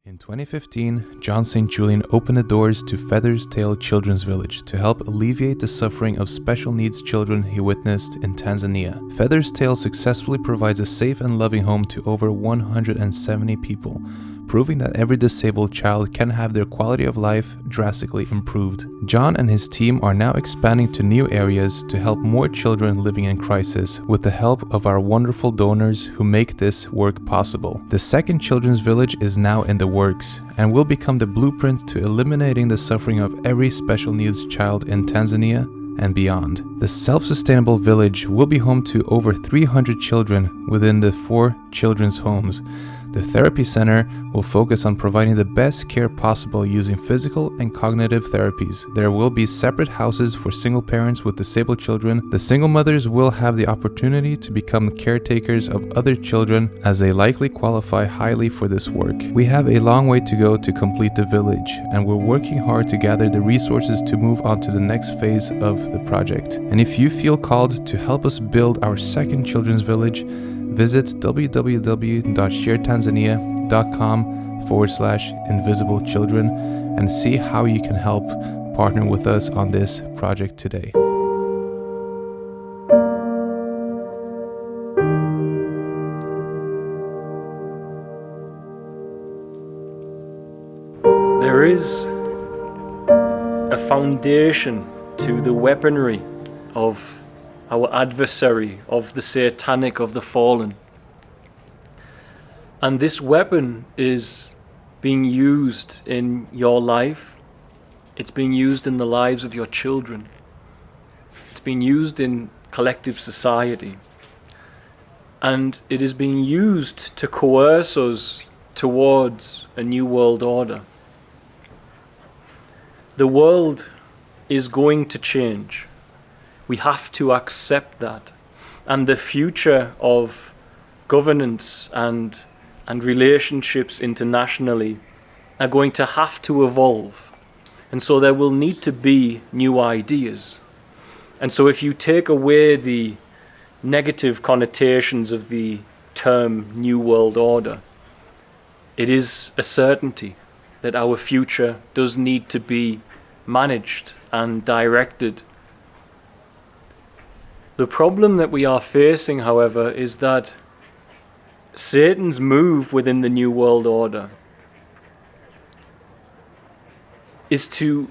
In 2015, John St. Julian opened the doors to Feather's Tail Children's Village to help alleviate the suffering of special needs children he witnessed in Tanzania. Feather's Tail successfully provides a safe and loving home to over 170 people, proving that every disabled child can have their quality of life drastically improved. John and his team are now expanding to new areas to help more children living in crisis with the help of our wonderful donors who make this work possible. The second children's village is now in the works and will become the blueprint to eliminating the suffering of every special needs child in Tanzania and beyond. The self-sustainable village will be home to over 300 children within the 4 children's homes. The therapy center will focus on providing the best care possible using physical and cognitive therapies. There will be separate houses for single parents with disabled children. The single mothers will have the opportunity to become caretakers of other children as they likely qualify highly for this work. We have a long way to go to complete the village, and we're working hard to gather the resources to move on to the next phase of the project. And if you feel called to help us build our second children's village, visit www.sharetanzania.com/invisible children and see how you can help partner with us on this project today. There is a foundation to the weaponry of our adversary, of the satanic, of the fallen. And this weapon is being used in your life. It's being used in the lives of your children. It's being used in collective society. And it is being used to coerce us towards a new world order. The world is going to change. We have to accept that. And the future of governance and relationships internationally are going to have to evolve. And so there will need to be new ideas. And so if you take away the negative connotations of the term New World Order, it is a certainty that our future does need to be managed and directed. The problem that we are facing, however, is that Satan's move within the New World Order is to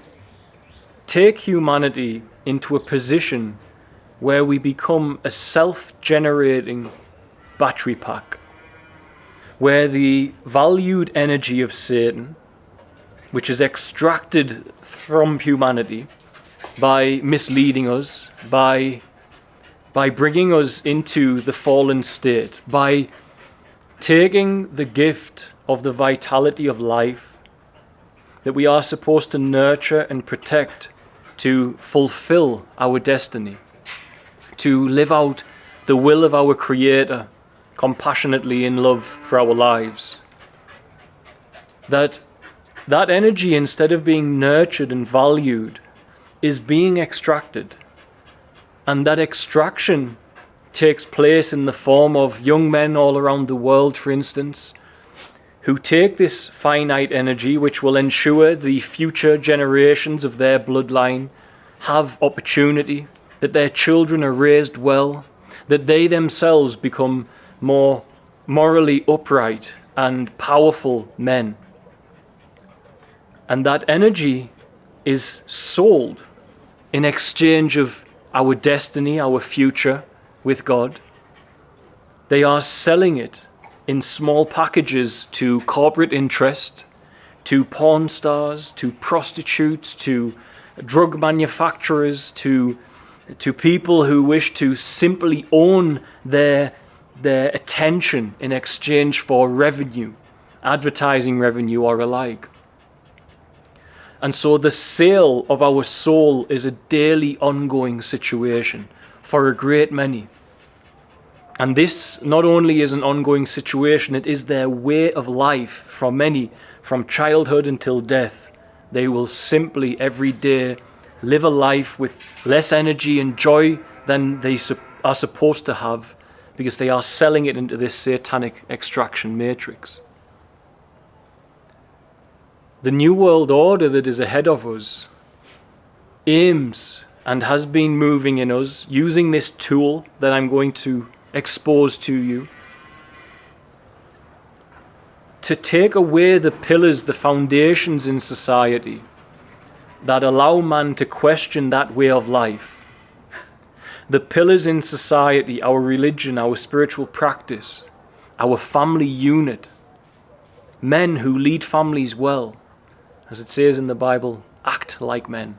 take humanity into a position where we become a self-generating battery pack, where the valued energy of Satan, which is extracted from humanity by misleading us, by bringing us into the fallen state, by taking the gift of the vitality of life that we are supposed to nurture and protect to fulfill our destiny, to live out the will of our Creator compassionately in love for our lives. That energy, instead of being nurtured and valued, is being extracted. And that extraction takes place in the form of young men all around the world, for instance, who take this finite energy, which will ensure the future generations of their bloodline have opportunity, that their children are raised well, that they themselves become more morally upright and powerful men. And that energy is sold in exchange of our destiny, our future with God. They are selling it in small packages to corporate interest, to porn stars, to prostitutes, to drug manufacturers, to people who wish to simply own their attention in exchange for revenue, advertising revenue or alike. And so the sale of our soul is a daily ongoing situation for a great many. And this not only is an ongoing situation, it is their way of life for many, from childhood until death. They will simply every day live a life with less energy and joy than they are supposed to have, because they are selling it into this satanic extraction matrix. The New World Order that is ahead of us aims and has been moving in us using this tool that I'm going to expose to you to take away the pillars, the foundations in society that allow man to question that way of life. The pillars in society, our religion, our spiritual practice, our family unit, men who lead families well, as it says in the Bible, act like men.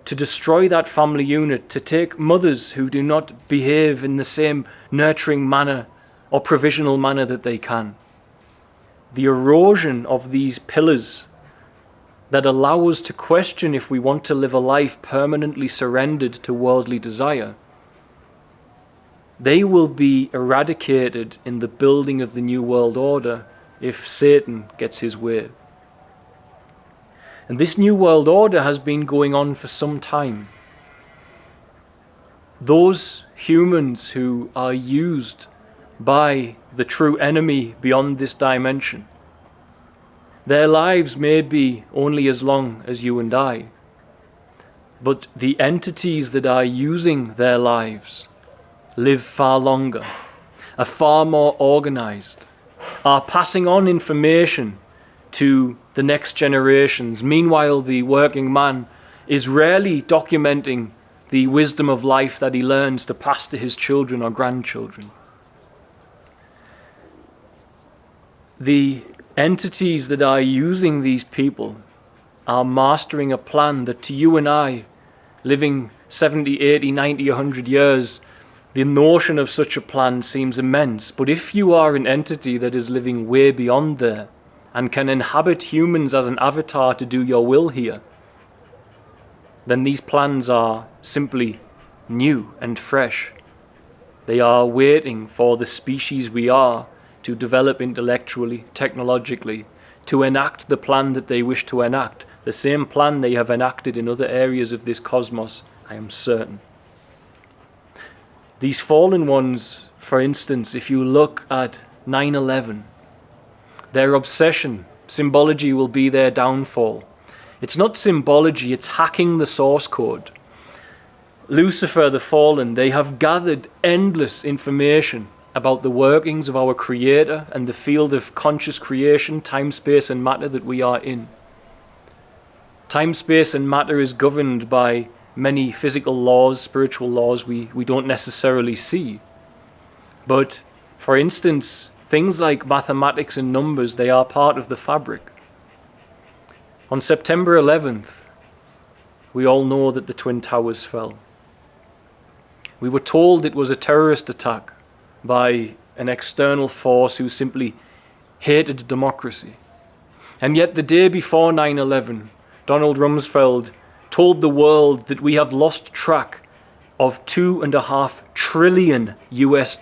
To destroy that family unit, to take mothers who do not behave in the same nurturing manner or provisional manner that they can. The erosion of these pillars that allow us to question if we want to live a life permanently surrendered to worldly desire, they will be eradicated in the building of the New World Order if Satan gets his way. And this New World Order has been going on for some time. Those humans who are used by the true enemy beyond this dimension, their lives may be only as long as you and I, but the entities that are using their lives live far longer, are far more organized, are passing on information to the next generations. Meanwhile, the working man is rarely documenting the wisdom of life that he learns to pass to his children or grandchildren. The entities that are using these people are mastering a plan that to you and I, living 70, 80, 90, 100 years, the notion of such a plan seems immense. But if you are an entity that is living way beyond there and can inhabit humans as an avatar to do your will here, then these plans are simply new and fresh. They are waiting for the species we are to develop intellectually, technologically, to enact the plan that they wish to enact, the same plan they have enacted in other areas of this cosmos, I am certain. These fallen ones, for instance, if you look at 9/11, their obsession, symbology will be their downfall. It's not symbology, it's hacking the source code. Lucifer, the fallen, they have gathered endless information about the workings of our Creator and the field of conscious creation, time, space, and matter that we are in. Time, space, and matter is governed by many physical laws, spiritual laws we don't necessarily see. But, for instance, things like mathematics and numbers, they are part of the fabric. On September 11th, we all know that the Twin Towers fell. We were told it was a terrorist attack by an external force who simply hated democracy. And yet the day before 9/11, Donald Rumsfeld told the world that we have lost track of $2.5 trillion US.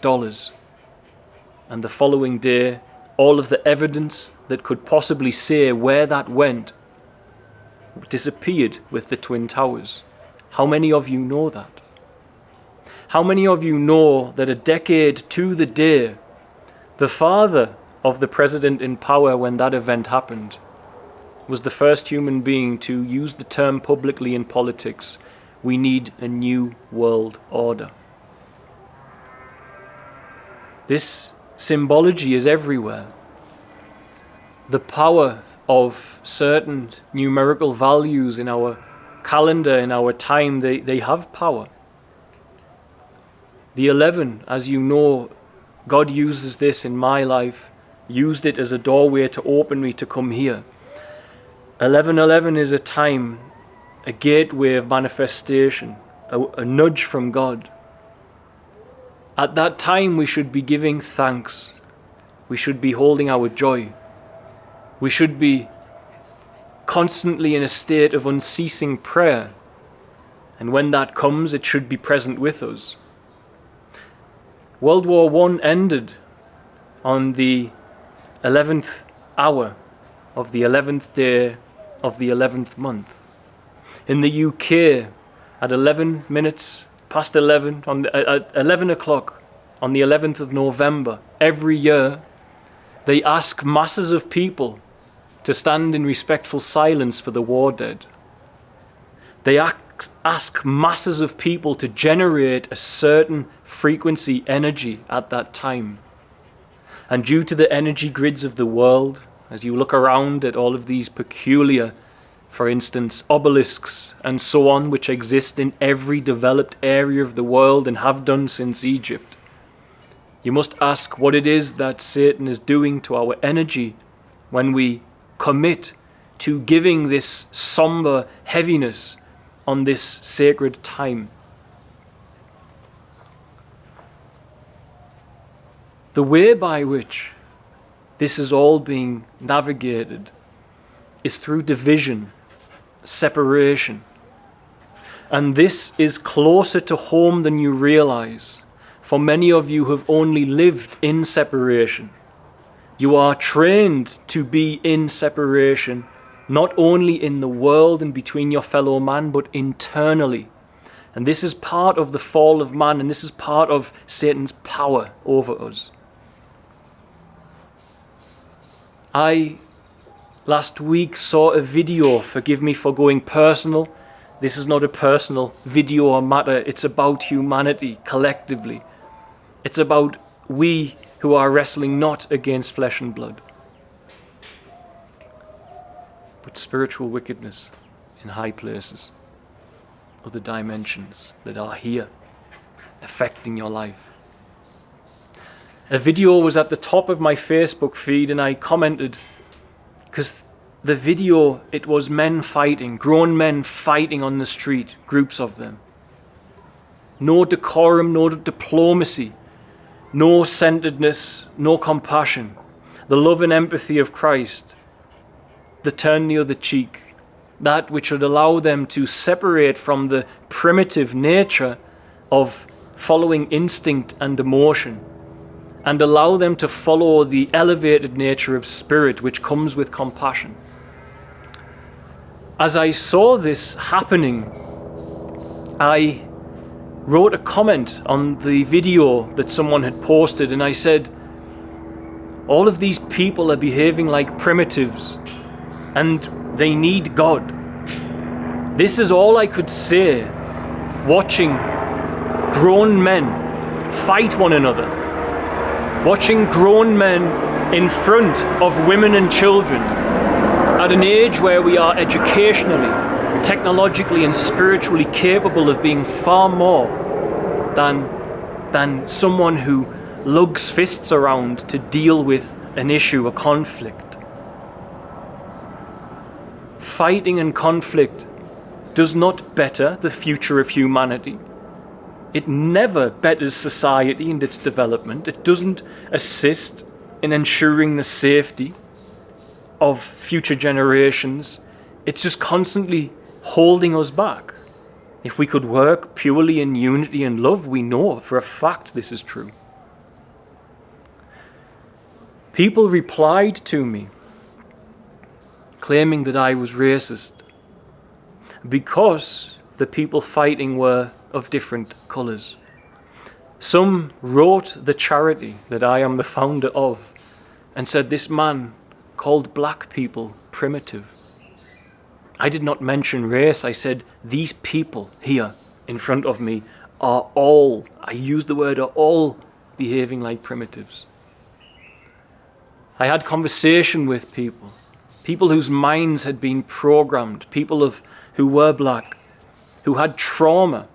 And the following day, all of the evidence that could possibly say where that went disappeared with the Twin Towers. How many of you know that? How many of you know that a decade to the day, the father of the president in power when that event happened was the first human being to use the term publicly in politics, we need a new world order. This symbology is everywhere. The power of certain numerical values in our calendar, in our time, they have power. The 11, as you know, God uses this in my life, used it as a doorway to open me to come here. 11:11 is a time, a gateway of manifestation, a nudge from God. At that time we should be giving thanks. We should be holding our joy. We should be constantly in a state of unceasing prayer. And when that comes, it should be present with us. World War I ended on the 11th hour of the 11th day of the 11th month. In the UK, at 11 minutes past 11, at 11 o'clock on the 11th of November, every year, they ask masses of people to stand in respectful silence for the war dead. They ask masses of people to generate a certain frequency energy at that time. And due to the energy grids of the world, as you look around at all of these peculiar, for instance, obelisks and so on, which exist in every developed area of the world and have done since Egypt, you must ask what it is that Satan is doing to our energy when we commit to giving this somber heaviness on this sacred time. The way by which this is all being navigated is through division, separation. And this is closer to home than you realize. For many of you who have only lived in separation, you are trained to be in separation, not only in the world and between your fellow man, but internally. And this is part of the fall of man, and this is part of Satan's power over us. I last week saw a video, forgive me for going personal. This is not a personal video or matter, it's about humanity collectively. It's about we who are wrestling not against flesh and blood, but spiritual wickedness in high places, other dimensions that are here, affecting your life. A video was at the top of my Facebook feed and I commented, because the video, it was men fighting, grown men fighting on the street, groups of them. No decorum, no diplomacy, no centeredness, no compassion. The love and empathy of Christ, the turn the other cheek, that which would allow them to separate from the primitive nature of following instinct and emotion, and allow them to follow the elevated nature of spirit which comes with compassion. As I saw this happening, I wrote a comment on the video that someone had posted, and I said, all of these people are behaving like primitives and they need God. This is all I could say, watching grown men fight one another, watching grown men in front of women and children at an age where we are educationally, technologically and spiritually capable of being far more than someone who lugs fists around to deal with an issue, a conflict. Fighting and conflict does not better the future of humanity. It never betters society and its development. It doesn't assist in ensuring the safety of future generations. It's just constantly holding us back. If we could work purely in unity and love, we know for a fact this is true. People replied to me claiming that I was racist because the people fighting were of different colours. Some wrote the charity that I am the founder of and said this man called black people primitive. I did not mention race. I said these people here in front of me are all, I used the word, are all behaving like primitives. I had conversation with people whose minds had been programmed, people who were black, who had trauma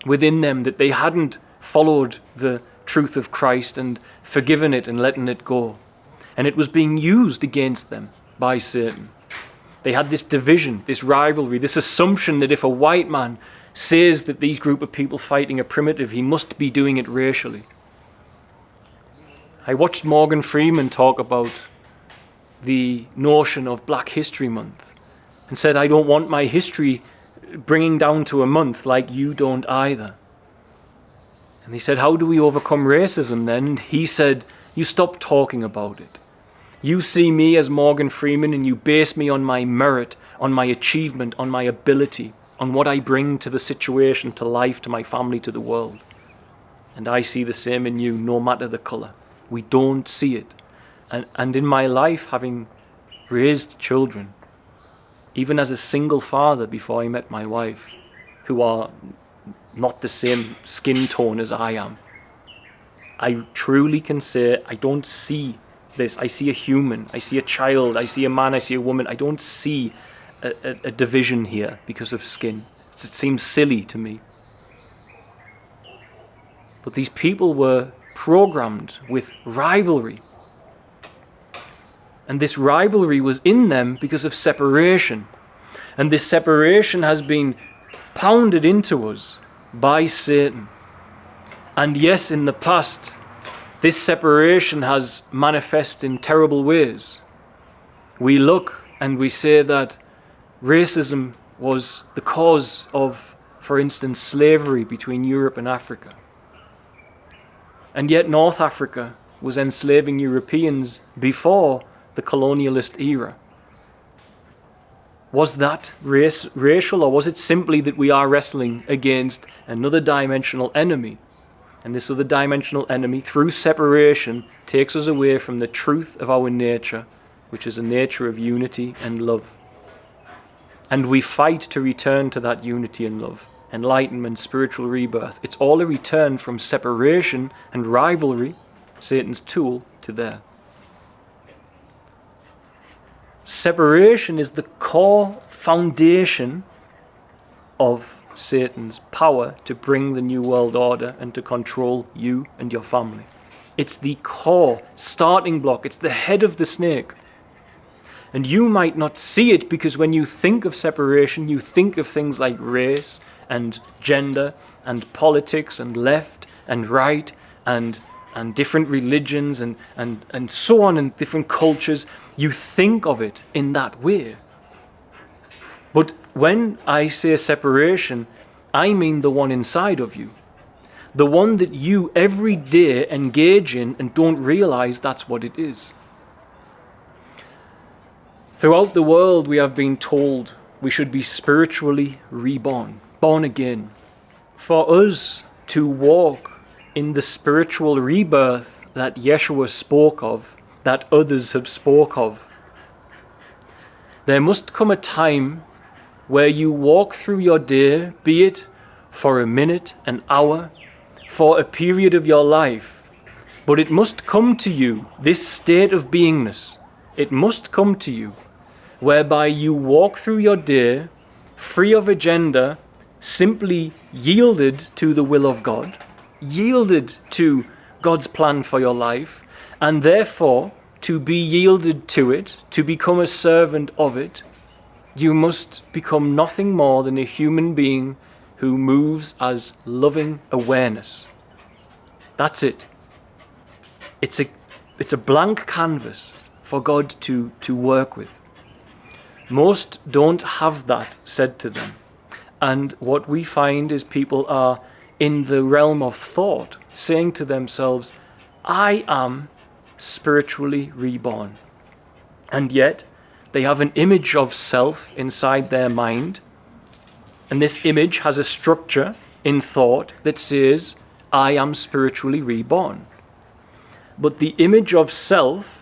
within them that they hadn't followed the truth of Christ and forgiven it and letting it go. And it was being used against them by Satan. They had this division, this rivalry, this assumption that if a white man says that these group of people fighting are primitive, he must be doing it racially. I watched Morgan Freeman talk about the notion of Black History Month and said, I don't want my history bringing down to a month like you don't either. And he said, how do we overcome racism then? And he said, you stop talking about it. You see me as Morgan Freeman and you base me on my merit, on my achievement, on my ability, on what I bring to the situation, to life, to my family, to the world. And I see the same in you, no matter the colour. We don't see it. And in my life, having raised children, even as a single father before I met my wife, who are not the same skin tone as I am. I truly can say I don't see this. I see a human, I see a child, I see a man, I see a woman. I don't see a division here because of skin. It seems silly to me. But these people were programmed with rivalry. And this rivalry was in them because of separation. And this separation has been pounded into us by Satan. And yes, in the past, this separation has manifested in terrible ways. We look and we say that racism was the cause of, for instance, slavery between Europe and Africa. And yet North Africa was enslaving Europeans before the colonialist era. Was that racial, or was it simply that we are wrestling against another dimensional enemy? And this other dimensional enemy, through separation, takes us away from the truth of our nature, which is a nature of unity and love. And we fight to return to that unity and love, enlightenment, spiritual rebirth. It's all a return from separation and rivalry, Satan's tool, to there. Separation is the core foundation of Satan's power to bring the New World Order and to control you and your family. It's the core starting block. It's the head of the snake. And you might not see it because when you think of separation, you think of things like race and gender and politics and left and right and different religions and so on, and different cultures. You think of it in that way. But when I say separation, I mean the one inside of you. The one that you every day engage in and don't realize that's what it is. Throughout the world, we have been told we should be spiritually reborn, born again. For us to walk in the spiritual rebirth that Yeshua spoke of, that others have spoke of, there must come a time where you walk through your day, be it for a minute, an hour, for a period of your life, but it must come to you, this state of beingness, it must come to you, whereby you walk through your day, free of agenda, simply yielded to the will of God, yielded to God's plan for your life, and therefore, to be yielded to it, to become a servant of it, you must become nothing more than a human being who moves as loving awareness. That's it. It's a blank canvas for God to work with. Most don't have that said to them. And what we find is people are in the realm of thought, saying to themselves, I am spiritually reborn. And yet, they have an image of self inside their mind, and this image has a structure in thought that says, I am spiritually reborn. But the image of self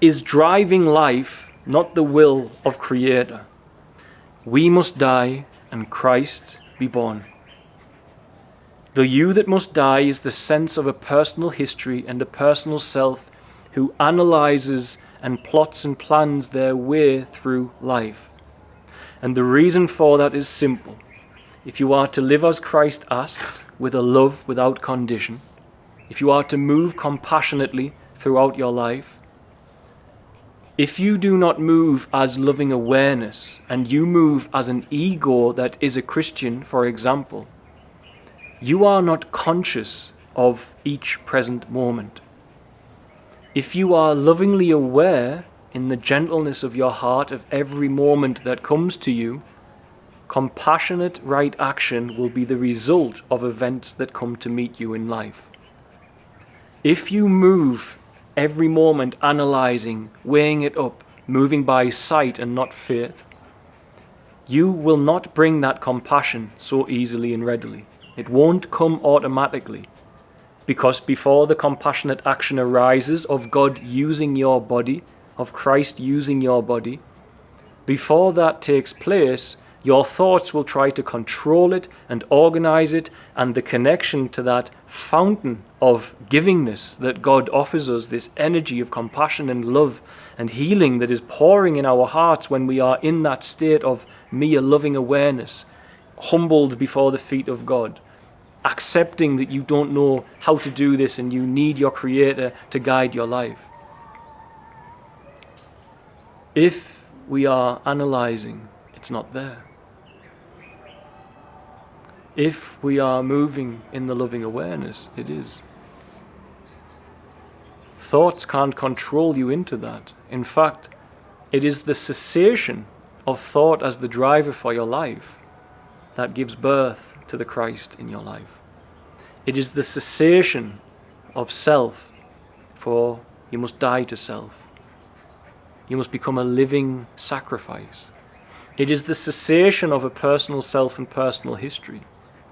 is driving life, not the will of Creator. We must die and Christ be born. The you that must die is the sense of a personal history and a personal self who analyzes and plots and plans their way through life. And the reason for that is simple. If you are to live as Christ asked, with a love without condition, if you are to move compassionately throughout your life, if you do not move as loving awareness and you move as an ego that is a Christian, for example, you are not conscious of each present moment. If you are lovingly aware in the gentleness of your heart of every moment that comes to you, compassionate right action will be the result of events that come to meet you in life. If you move every moment analyzing, weighing it up, moving by sight and not faith, you will not bring that compassion so easily and readily. It won't come automatically, because before the compassionate action arises of God using your body of Christ using your body, before that takes place, your thoughts will try to control it and organize it, and the connection to that fountain of givingness that God offers us, this energy of compassion and love and healing that is pouring in our hearts when we are in that state of mere loving awareness, humbled before the feet of God, accepting that you don't know how to do this and you need your Creator to guide your life. If we are analyzing, it's not there. If we are moving in the loving awareness, it is. Thoughts can't control you into that. In fact, it is the cessation of thought as the driver for your life that gives birth to the Christ in your life. It is the cessation of self, for you must die to self. You must become a living sacrifice. It is the cessation of a personal self and personal history,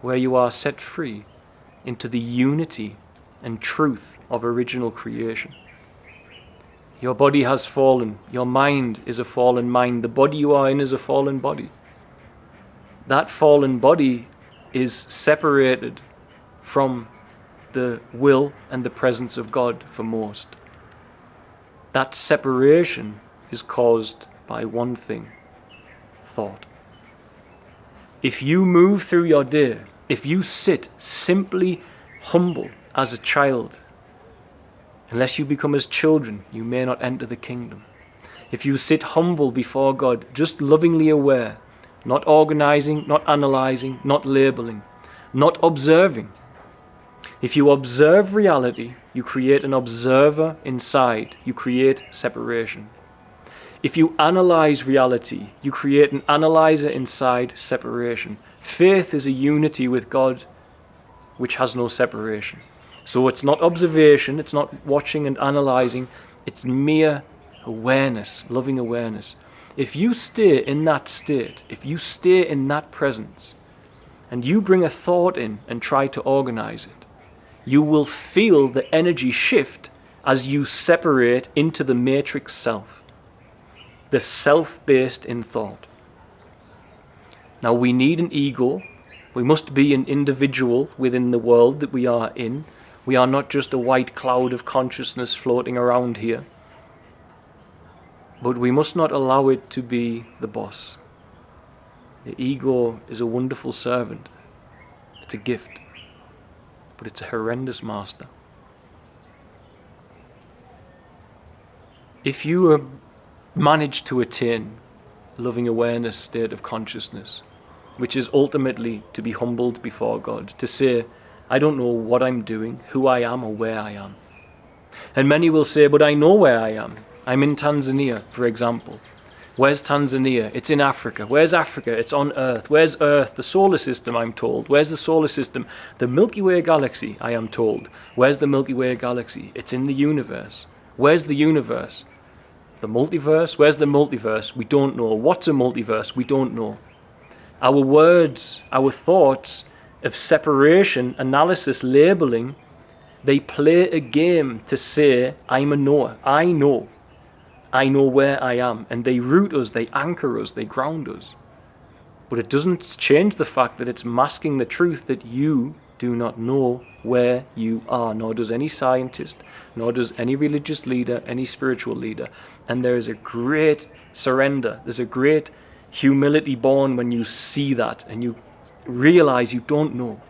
where you are set free into the unity and truth of original creation. Your body has fallen. Your mind is a fallen mind. The body you are in is a fallen body. That fallen body is separated from the will and the presence of God for most. That separation is caused by one thing: thought. If you move through your day, if you sit simply humble as a child, unless you become as children, you may not enter the kingdom. If you sit humble before God, just lovingly aware, not organizing, not analyzing, not labeling, not observing. If you observe reality, you create an observer inside. You create separation. If you analyze reality, you create an analyzer inside, separation. Faith is a unity with God which has no separation. So it's not observation, it's not watching and analyzing, it's mere awareness, loving awareness. If you stay in that state, if you stay in that presence, and you bring a thought in and try to organize it, you will feel the energy shift as you separate into the matrix self, the self based in thought. Now we need an ego. We must be an individual within the world that we are in. We are not just a white cloud of consciousness floating around here. But we must not allow it to be the boss. The ego is a wonderful servant. It's a gift. But it's a horrendous master. If you manage to attain loving awareness state of consciousness, which is ultimately to be humbled before God, to say, I don't know what I'm doing, who I am, or where I am. And many will say, but I know where I am. I'm in Tanzania, for example. Where's Tanzania? It's in Africa. Where's Africa? It's on Earth. Where's Earth? The solar system, I'm told. Where's the solar system? The Milky Way galaxy, I am told. Where's the Milky Way galaxy? It's in the universe. Where's the universe? The multiverse? Where's the multiverse? We don't know. What's a multiverse? We don't know. Our words, our thoughts of separation, analysis, labeling, they play a game to say, I'm a knower. I know where I am. And they root us, they anchor us, they ground us. But it doesn't change the fact that it's masking the truth that you do not know where you are, nor does any scientist, nor does any religious leader, any spiritual leader. And there is a great surrender, there's a great humility born when you see that and you realize you don't know.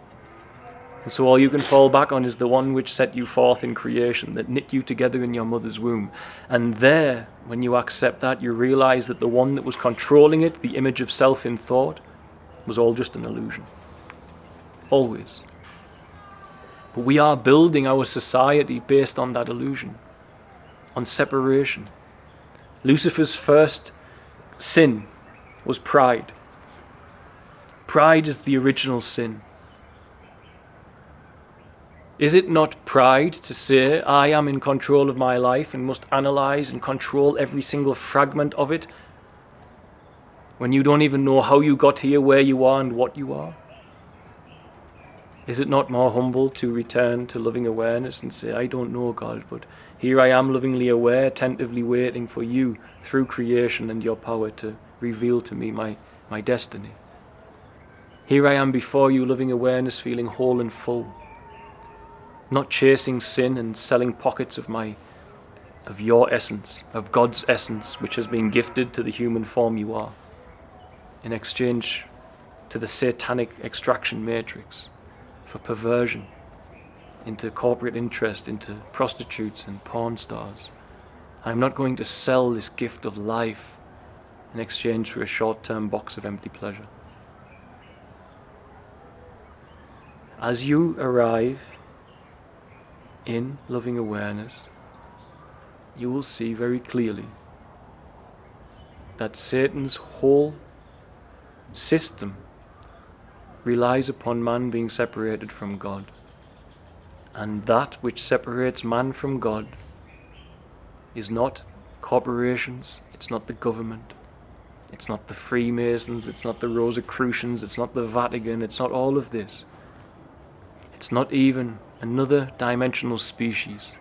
And so all you can fall back on is the one which set you forth in creation, that knit you together in your mother's womb. And there, when you accept that, you realize that the one that was controlling it, the image of self in thought, was all just an illusion. Always. But we are building our society based on that illusion, on separation. Lucifer's first sin was pride. Pride is the original sin. Is it not pride to say, I am in control of my life and must analyze and control every single fragment of it, when you don't even know how you got here, where you are, and what you are? Is it not more humble to return to loving awareness and say, I don't know, God, but here I am lovingly aware, attentively waiting for you through creation and your power to reveal to me my destiny. Here I am before you, loving awareness, feeling whole and full, not chasing sin and selling pockets of your essence, of God's essence, which has been gifted to the human form you are, in exchange to the satanic extraction matrix for perversion into corporate interest, into prostitutes and porn stars. I'm not going to sell this gift of life in exchange for a short-term box of empty pleasure. As you arrive in loving awareness, you will see very clearly that Satan's whole system relies upon man being separated from God. And that which separates man from God is not corporations, it's not the government, it's not the Freemasons, it's not the Rosicrucians, it's not the Vatican, it's not all of this. It's not even another dimensional species.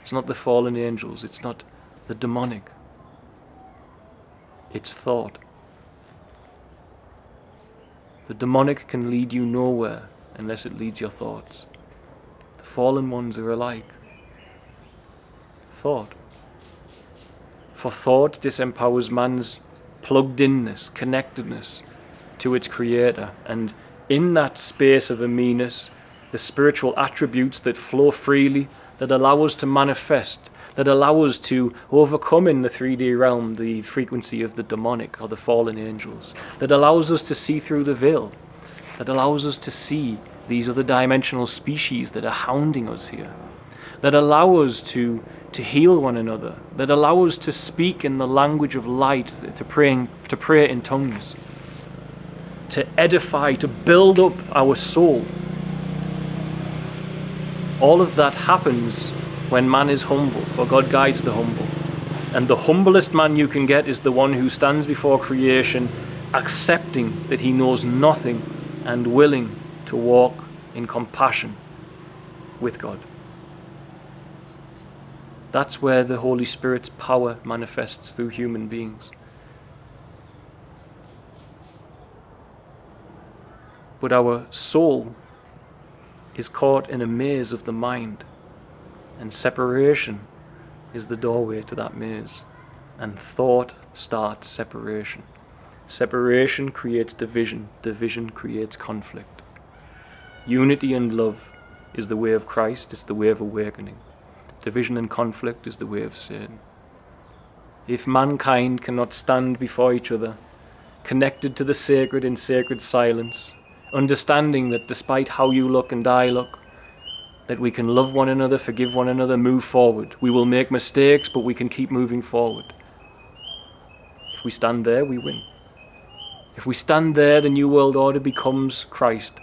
It's not the fallen angels, it's not the demonic. It's thought. The demonic can lead you nowhere unless it leads your thoughts. The fallen ones are alike. Thought. For thought disempowers man's plugged-inness, connectedness to its creator, and in that space of ameness, the spiritual attributes that flow freely, that allow us to manifest, that allow us to overcome in the 3D realm the frequency of the demonic or the fallen angels, that allows us to see through the veil, that allows us to see these other dimensional species that are hounding us here, that allow us to heal one another, that allow us to speak in the language of light, to pray in tongues, to edify, to build up our soul. All of that happens when man is humble, for God guides the humble. And the humblest man you can get is the one who stands before creation, accepting that he knows nothing and willing to walk in compassion with God. That's where the Holy Spirit's power manifests through human beings. But our soul is caught in a maze of the mind, and separation is the doorway to that maze, and thought starts separation. Separation creates division, division creates conflict. Unity and love is the way of Christ, it's the way of awakening. Division and conflict is the way of Satan. If mankind cannot stand before each other, connected to the sacred in sacred silence, understanding that despite how you look and I look, that we can love one another, forgive one another, move forward. We will make mistakes, but we can keep moving forward. If we stand there, we win. If we stand there, the New World Order becomes Christ.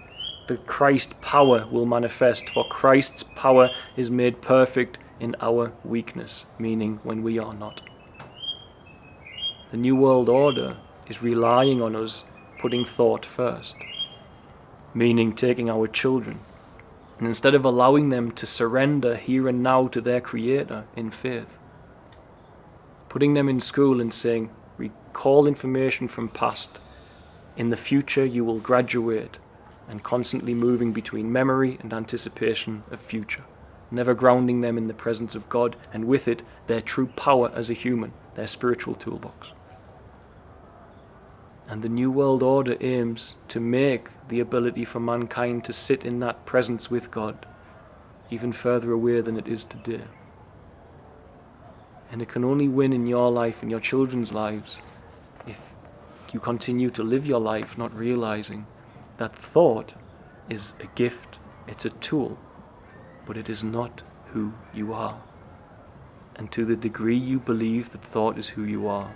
The Christ power will manifest, for Christ's power is made perfect in our weakness, meaning when we are not. The New World Order is relying on us putting thought first, meaning taking our children, and instead of allowing them to surrender here and now to their Creator in faith, putting them in school and saying, recall information from past. In the future you will graduate, and constantly moving between memory and anticipation of future, never grounding them in the presence of God, and with it their true power as a human, their spiritual toolbox. And the New World Order aims to make the ability for mankind to sit in that presence with God even further away than it is today. And it can only win in your life and your children's lives if you continue to live your life not realizing that thought is a gift, it's a tool, but it is not who you are. And to the degree you believe that thought is who you are,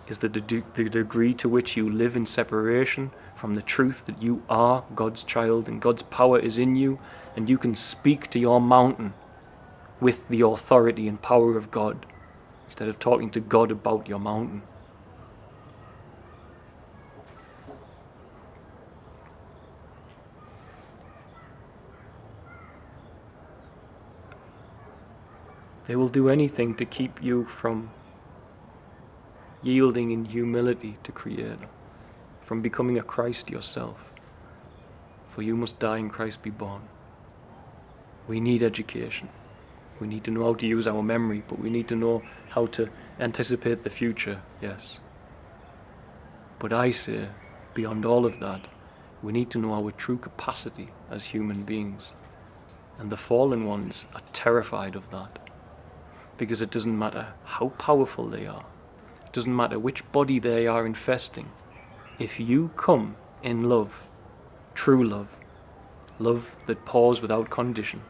is the degree to which you live in separation from the truth that you are God's child and God's power is in you, and you can speak to your mountain with the authority and power of God instead of talking to God about your mountain. They will do anything to keep you from yielding in humility to Creator, from becoming a Christ yourself. For you must die and Christ be born. We need education. We need to know how to use our memory, but we need to know how to anticipate the future, yes. But I say, beyond all of that, we need to know our true capacity as human beings. And the fallen ones are terrified of that. Because it doesn't matter how powerful they are. It doesn't matter which body they are infesting. If you come in love, true love, love that pours without condition,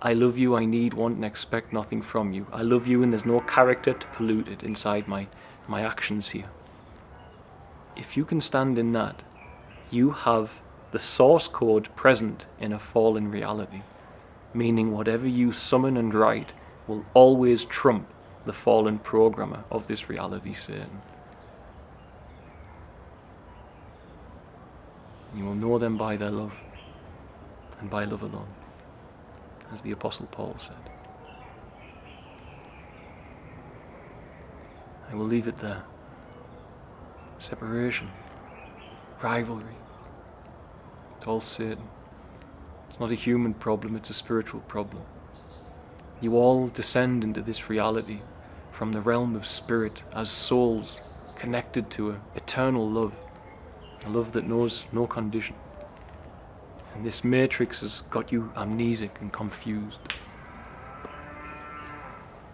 I love you, I need, want, and expect nothing from you. I love you and there's no character to pollute it inside my actions here. If you can stand in that, you have the source code present in a fallen reality. Meaning whatever you summon and write will always trump the fallen programmer of this reality, Satan. You will know them by their love, and by love alone, as the Apostle Paul said. I will leave it there. Separation, rivalry, it's all Satan. It's not a human problem, it's a spiritual problem. You all descend into this reality from the realm of spirit as souls connected to an eternal love, a love that knows no condition. And this matrix has got you amnesic and confused.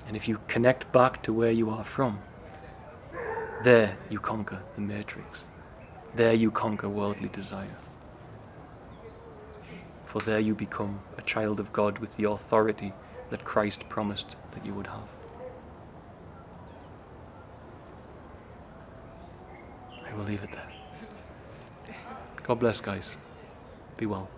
And if you connect back to where you are from, there you conquer the matrix. There you conquer worldly desire. For there you become a child of God with the authority that Christ promised that you would have. I will leave it there. God bless, guys. Be well.